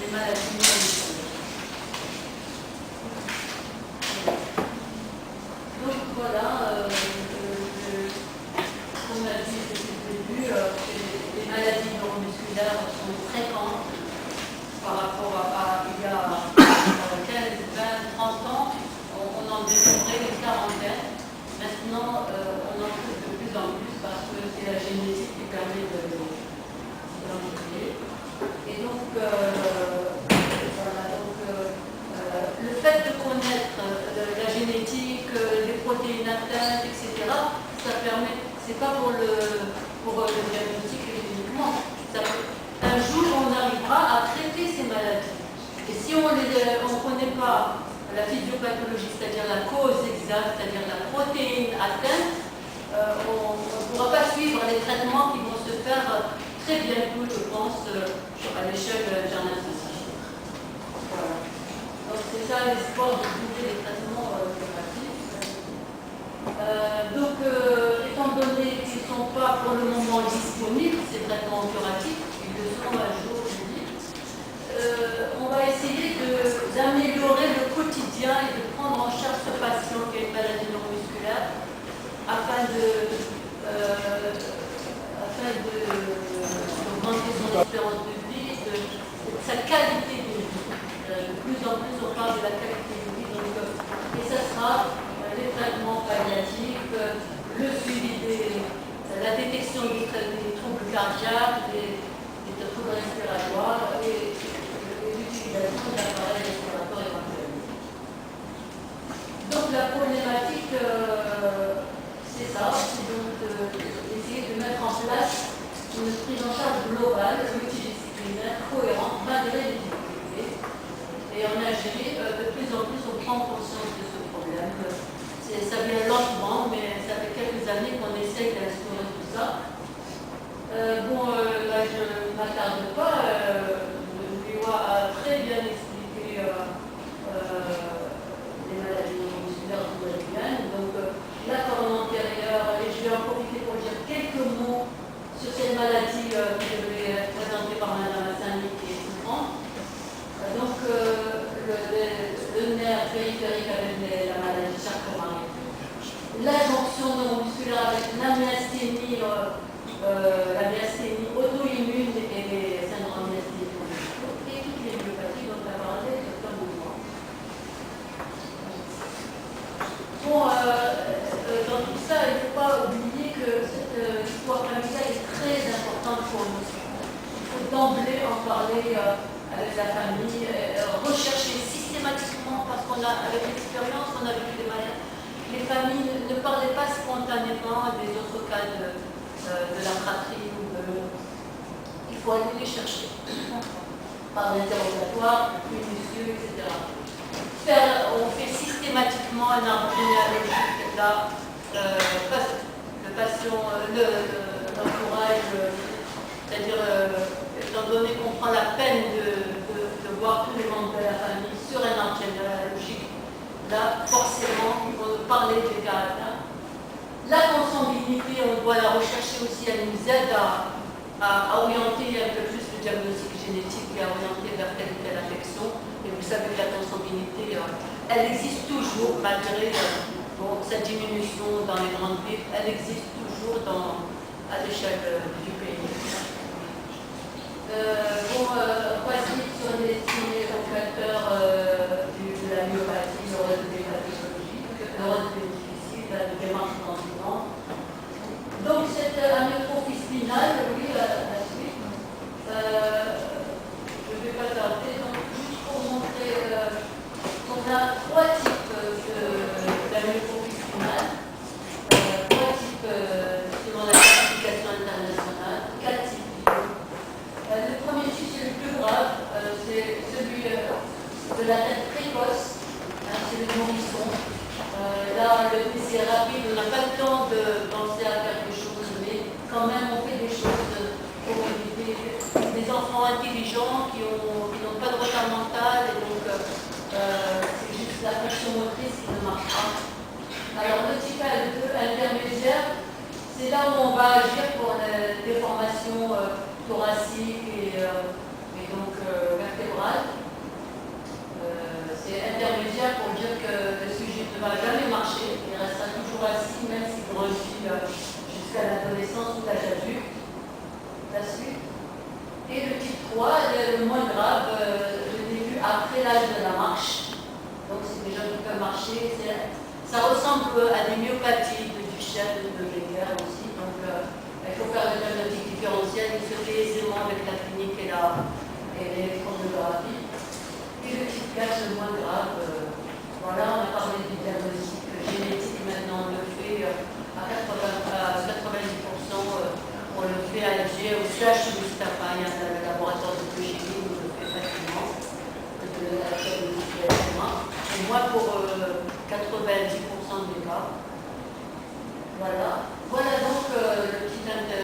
les maladies non musculaires. Donc voilà, comme on a dit depuis le début, les maladies neuromusculaires sont fréquentes par rapport à il y a 15, 20, 30 ans. On en découvrait une quarantaine. Maintenant, on en trouve de plus en plus parce que c'est la génétique qui permet de l'enlever. Et donc, voilà, le fait de connaître la génétique, les protéines atteintes, etc., ça permet, c'est pas pour le diagnostic uniquement. Un jour, on arrivera à traiter ces maladies. Et si on ne connaît pas la physiopathologie, c'est-à-dire la cause exacte, c'est-à-dire la protéine atteinte, on ne pourra pas suivre les traitements qui vont se faire très bientôt, je pense, à l'échelle internationale. Voilà. Donc c'est ça l'espoir de trouver les traitements curatifs. Étant donné qu'ils ne sont pas pour le moment disponibles, ces traitements curatifs, ils le seront un jour, je dis, on va essayer d'améliorer le quotidien et de prendre en charge ce patient qui a une maladie neuromusculaire afin d'augmenter son espérance de vie, de sa qualité de vie. De plus en plus, on parle de la qualité de vie. Et ça sera les traitements palliatifs, le suivi la détection des troubles cardiaques, des troubles respiratoires et l'utilisation d'appareils respiratoires éventuellement. Donc la problématique, c'est ça, c'est donc d'essayer de mettre en place une prise en charge globale, multidisciplinaire, cohérente, malgré les difficultés. Et en Algérie, de plus en plus, on prend conscience de ce problème. Ça vient lentement, mais ça fait quelques années qu'on essaye d'instaurer tout ça. Là, je ne m'attarde pas. Liwa a très bien expliqué les maladies neuromusculaires sous-américaines. Donc, la colonne antérieure, et je vais en profiter pour dire quelques mots sur cette maladie qui devait être présentée par Mme Hassani qui est souffrante. Donc, le nerf périphérique avec la maladie Charcot-Marie. La jonction neuromusculaire avec la myasthénie auto-immune et les syndromes myasthéniques et toutes les myopathies dont on a parlé comme mouvement. Dans tout ça, il ne faut pas oublier que cette histoire familiale est très importante pour nous. Il faut d'emblée en parler avec la famille, rechercher systématiquement, parce qu'avec l'expérience, on a vu des malades. Les familles ne parlaient pas spontanément des autres cas de la fratrie. Il faut aller les chercher par l'interrogatoire, minutieux, etc. On fait systématiquement un arbre généalogique. Là, le patient, l'entourage, c'est-à-dire, étant donné qu'on prend la peine de voir tous les membres de la famille sur un arbre généalogique, là, forcément, ils vont nous parler des cas atteints. La consanguinité, on doit la rechercher aussi, elle nous aide à orienter un peu plus le diagnostic génétique et à orienter vers telle ou telle affection. Et vous savez que la consanguinité, elle existe toujours, malgré cette diminution dans les grandes villes, elle existe toujours à l'échelle du pays. Voici sur les estimés aux facteurs de la myopathie, le relevé pathologique, le relevé difficile, la démarche d'enseignement. Donc, cette amyotrophie spinale, oui, la suite. Je ne vais pas tarder, donc, juste pour montrer qu'on a trois types d'amyotrophie spinale, trois types selon la classification internationale, quatre types. Le premier type, c'est le plus grave, c'est celui de la tête précoce, c'est le nourrisson. Là, le décès rapide, on n'a pas le temps de penser à faire des choses, mais quand même, on fait des choses pour éviter des enfants intelligents qui n'ont pas de retard mental, et donc c'est juste la fonction motrice qui ne marche pas. Alors, le type 2 intermédiaire, c'est là où on va agir pour les déformations thoraciques et donc vertébrale. C'est intermédiaire pour dire que le sujet ne va jamais marcher, il restera toujours assis, même s'il grandit jusqu'à l'adolescence ou l'âge adulte. La suite. Et le type 3, le moins grave, le début après l'âge de la marche. Donc c'est des gens qui peuvent marcher. Ça ressemble à des myopathies de Duchenne, de Weber aussi. Donc il faut faire le diagnostic différentiel qui se fait aisément avec la clinique et l'électromyographie. Et le type 4, le moins grave, voilà, on a parlé du diagnostic génétique, maintenant on le fait à 90%, on le fait à Alger, au CHU Mustapha, il y a un laboratoire de biochimie où on le fait facilement, de la diagnostic, etc. Et moi pour 90% des cas, voilà.